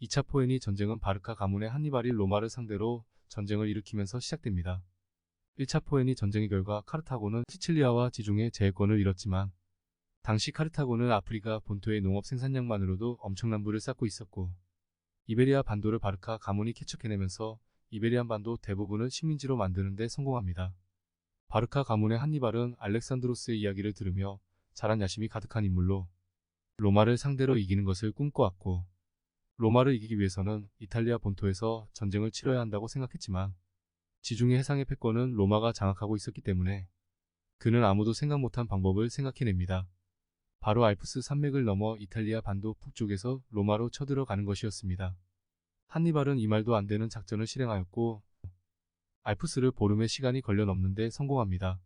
2차 포에니 전쟁은 바르카 가문의 한니발이 로마를 상대로 전쟁을 일으키면서 시작됩니다. 1차 포에니 전쟁의 결과 카르타고는 시칠리아와 지중해 제해권을 잃었지만 당시 카르타고는 아프리카 본토의 농업 생산량만으로도 엄청난 부를 쌓고 있었고 이베리아 반도를 바르카 가문이 개척해내면서 이베리안 반도 대부분을 식민지로 만드는 데 성공합니다. 바르카 가문의 한니발은 알렉산드로스의 이야기를 들으며 자란 야심이 가득한 인물로 로마를 상대로 이기는 것을 꿈꿔왔고 로마를 이기기 위해서는 이탈리아 본토에서 전쟁을 치러야 한다고 생각했지만 지중해 해상의 패권은 로마가 장악하고 있었기 때문에 그는 아무도 생각 못한 방법을 생각해냅니다. 바로 알프스 산맥을 넘어 이탈리아 반도 북쪽에서 로마로 쳐들어가는 것이었습니다. 한니발은 이 말도 안 되는 작전을 실행하였고 알프스를 보름의 시간이 걸려 넘는 데 성공합니다.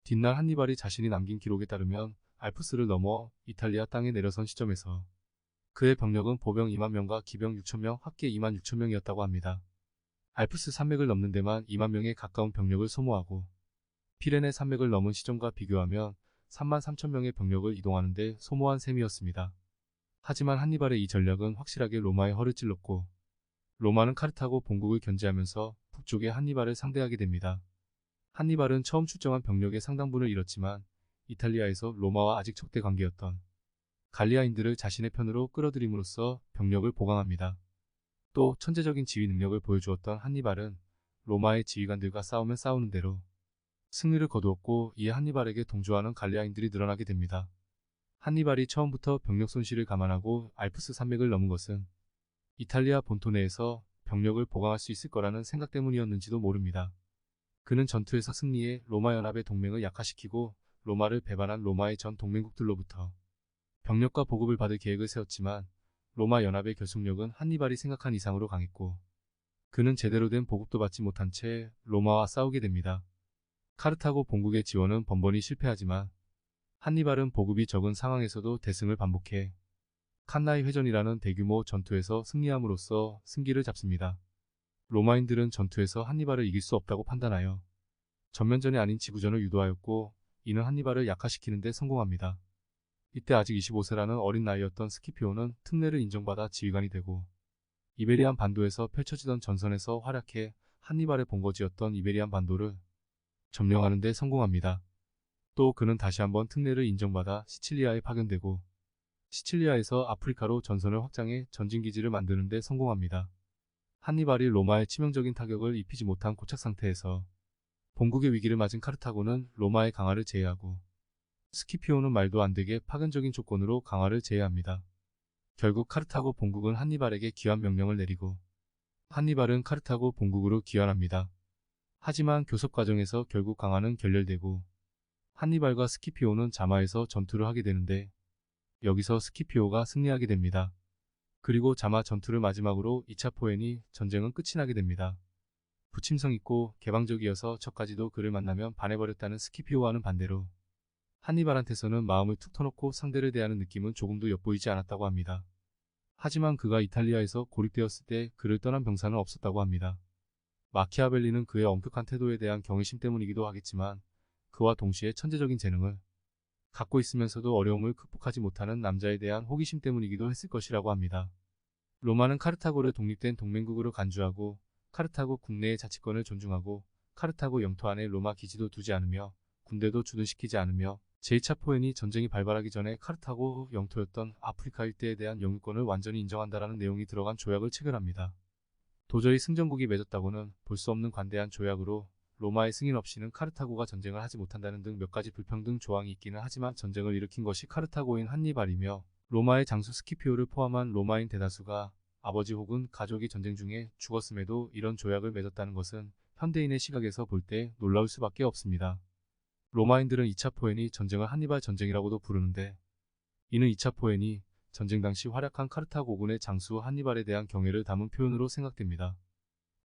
뒷날 한니발이 자신이 남긴 기록에 따르면 알프스를 넘어 이탈리아 땅에 내려선 시점에서 그의 병력은 보병 2만 명과 기병 6천 명, 합계 2만 6천 명이었다고 합니다. 알프스 산맥을 넘는 데만 2만 명에 가까운 병력을 소모하고 피레네 산맥을 넘은 시점과 비교하면 3만 3천 명의 병력을 이동하는 데 소모한 셈이었습니다. 하지만 한니발의 이 전략은 확실하게 로마의 허를 찔렀고 로마는 카르타고 본국을 견제하면서 북쪽의 한니발을 상대하게 됩니다. 한니발은 처음 출정한 병력의 상당분을 잃었지만 이탈리아에서 로마와 아직 적대 관계였던 갈리아인들을 자신의 편으로 끌어들임으로써 병력을 보강합니다. 또 천재적인 지휘 능력을 보여주었던 한니발은 로마의 지휘관들과 싸우면 싸우는 대로 승리를 거두었고 이에 한니발에게 동조하는 갈리아인들이 늘어나게 됩니다. 한니발이 처음부터 병력 손실을 감안하고 알프스 산맥을 넘은 것은 이탈리아 본토 내에서 병력을 보강할 수 있을 거라는 생각 때문이었는지도 모릅니다. 그는 전투에서 승리해 로마 연합의 동맹을 약화시키고 로마를 배반한 로마의 전 동맹국들로부터 병력과 보급을 받을 계획을 세웠지만 로마 연합의 결속력은 한니발이 생각한 이상으로 강했고 그는 제대로 된 보급도 받지 못한 채 로마와 싸우게 됩니다. 카르타고 본국의 지원은 번번이 실패하지만 한니발은 보급이 적은 상황에서도 대승을 반복해 칸나이 회전이라는 대규모 전투에서 승리함으로써 승기를 잡습니다. 로마인들은 전투에서 한니발을 이길 수 없다고 판단하여 전면전이 아닌 지구전을 유도하였고 이는 한니발을 약화시키는 데 성공합니다. 이때 아직 25세라는 어린 나이였던 스키피오는 특례를 인정받아 지휘관이 되고 이베리안 반도에서 펼쳐지던 전선에서 활약해 한니발의 본거지였던 이베리안 반도를 점령하는 데 성공합니다. 또 그는 다시 한번 특례를 인정받아 시칠리아에 파견되고 시칠리아에서 아프리카로 전선을 확장해 전진기지를 만드는 데 성공합니다. 한니발이 로마에 치명적인 타격을 입히지 못한 고착 상태에서 본국의 위기를 맞은 카르타고는 로마의 강화를 제의하고 스키피오는 말도 안 되게 파견적인 조건으로 강화를 제의합니다. 결국 카르타고 본국은 한니발에게 귀환 명령을 내리고 한니발은 카르타고 본국으로 귀환합니다. 하지만 교섭 과정에서 결국 강화는 결렬되고 한니발과 스키피오는 자마에서 전투를 하게 되는데 여기서 스키피오가 승리하게 됩니다. 그리고 자마 전투를 마지막으로 2차 포에니 전쟁은 끝이 나게 됩니다. 부침성 있고 개방적이어서 저까지도 그를 만나면 반해버렸다는 스키피오와는 반대로 한니발한테서는 마음을 툭 터놓고 상대를 대하는 느낌은 조금도 엿보이지 않았다고 합니다. 하지만 그가 이탈리아에서 고립되었을 때 그를 떠난 병사는 없었다고 합니다. 마키아벨리는 그의 엄격한 태도에 대한 경외심 때문이기도 하겠지만 그와 동시에 천재적인 재능을 갖고 있으면서도 어려움을 극복하지 못하는 남자에 대한 호기심 때문이기도 했을 것이라고 합니다. 로마는 카르타고를 독립된 동맹국으로 간주하고 카르타고 국내의 자치권을 존중하고 카르타고 영토 안에 로마 기지도 두지 않으며 군대도 주둔시키지 않으며 제2차 포에니 전쟁이 발발하기 전에 카르타고 영토였던 아프리카 일대에 대한 영유권을 완전히 인정한다라는 내용이 들어간 조약을 체결합니다. 도저히 승전국이 맺었다고는 볼 수 없는 관대한 조약으로 로마의 승인 없이는 카르타고가 전쟁을 하지 못한다는 등 몇 가지 불평등 조항이 있기는 하지만 전쟁을 일으킨 것이 카르타고인 한니발이며 로마의 장수 스키피오를 포함한 로마인 대다수가 아버지 혹은 가족이 전쟁 중에 죽었음에도 이런 조약을 맺었다는 것은 현대인의 시각에서 볼 때 놀라울 수밖에 없습니다. 로마인들은 2차 포에니 전쟁을 한니발 전쟁이라고도 부르는데 이는 2차 포에니 전쟁 당시 활약한 카르타고군의 장수 한니발에 대한 경애를 담은 표현으로 생각됩니다.